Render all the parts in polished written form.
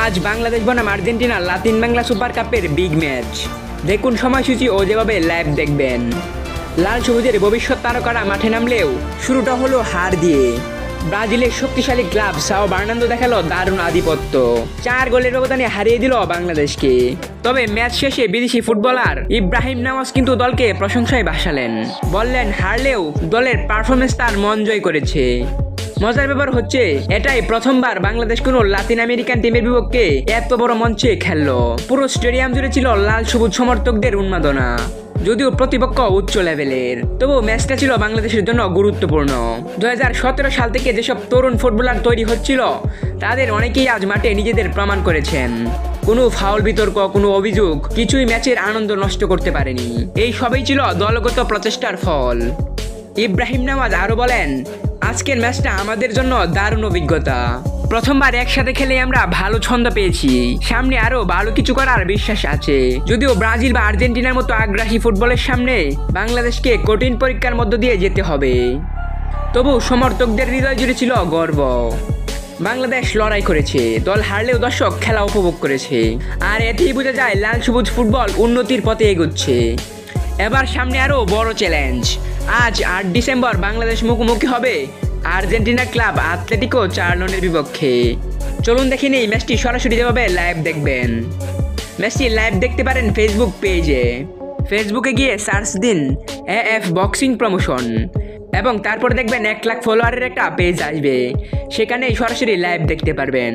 আজ বাংলাদেশ বনাম Argentina Latin Bangla super কাপের বিগ ম্যাচ। দেখুন সময়সূচি ও যেভাবে লাইভ দেখবেন। লাল সবুজের ভবিষ্যৎ তারকারা মাঠে নামলেও শুরুটা হলো হার দিয়ে। ব্রাজিলের শক্তিশালী ক্লাব সাও বার্নান্দো দেখালো দারুণ আধিপত্য, 4 গোলের ব্যবধানে হারিয়ে দিল বাংলাদেশকে। তবে ম্যাচ শেষে বিদেশি ফুটবলার ইব্রাহিম নামাজ কিন্তু দলকে প্রশংসায় ভাসালেন, বললেন হারলেও দলের পারফরমেন্স তার মন জয় করেছে। মজার ব্যাপার হচ্ছে এটাই প্রথমবার বাংলাদেশ কোনো লাতিন আমেরিকান টিমের বিপক্ষে এত বড় মঞ্চে খেললো। পুরো স্টেডিয়াম জুড়ে ছিল লাল সবুজ সমর্থকদের উন্মাদনা। যদিও প্রতিপক্ষ উচ্চ লেভেলের, তবু ম্যাচটা ছিল বাংলাদেশের জন্য গুরুত্বপূর্ণ। 2017 সাল থেকে যেসব তরুণ ফুটবলার তৈরি হচ্ছিল তাদের অনেকেই আজ মাঠে নিজেদের প্রমাণ করেছেন। কোনো ফাউল বিতর্ক, কোনো অভিযোগ কিছুই ম্যাচের আনন্দ নষ্ট করতে পারেনি। এই সবই ছিল দলগত প্রচেষ্টার ফল। ইব্রাহিম নামাজ আরও বলেন, আজকের ম্যাচটা আমাদের জন্য দারুণ অভিজ্ঞতা। প্রথমবার একসাথে খেলে আমরা ভালো ছন্দ পেয়েছি, সামনে আরো ভালো কিছু করার বিশ্বাস আছে। যদিও ব্রাজিল বা আর্জেন্টিনার মতো আগ্রাসী ফুটবলের সামনে বাংলাদেশকে কঠিন পরীক্ষার মধ্য দিয়ে যেতে হবে। তবু সমর্থকদের হৃদয় জুড়ে ছিল গর্ব। বাংলাদেশ লড়াই করেছে, দল হারলেও দর্শক খেলা উপভোগ করেছে। আর এতেই বোঝা যায় লাল সবুজ ফুটবল উন্নতির পথে এগোচ্ছে। এবার সামনে আরো বড় চ্যালেঞ্জ। আজ 8 ডিসেম্বর বাংলাদেশ মুখোমুখি হবে আর্জেন্টিনা ক্লাব আতলেটিকো চার্লোনের বিপক্ষে। চলুন দেখে নিই ম্যাচটি সরাসরি যেভাবে লাইভ দেখবেন। ম্যাচটি লাইভ দেখতে পারেন ফেসবুক পেজে। ফেসবুকে গিয়ে সার্চ দিন AF বক্সিং প্রমোশন এবং তারপর দেখবেন 1 লাখ ফলোয়ারের একটা পেজ আসবে, সেখানেই সরাসরি লাইভ দেখতে পারবেন।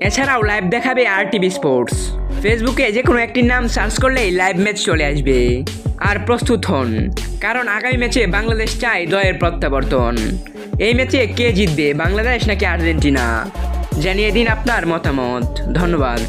এছাড়াও লাইভ দেখাবে RTV স্পোর্টস। ফেসবুকে যে কোনো একটির নাম সার্চ করলেই লাইভ ম্যাচ চলে আসবে। আর প্রস্তুত হন, কারণ আগামী ম্যাচে বাংলাদেশ চায় জয়ের প্রত্যাবর্তন। এই ম্যাচে কে জিতবে, বাংলাদেশ নাকি আর্জেন্টিনা? জানিয়ে দিন আপনার মতামত। ধন্যবাদ।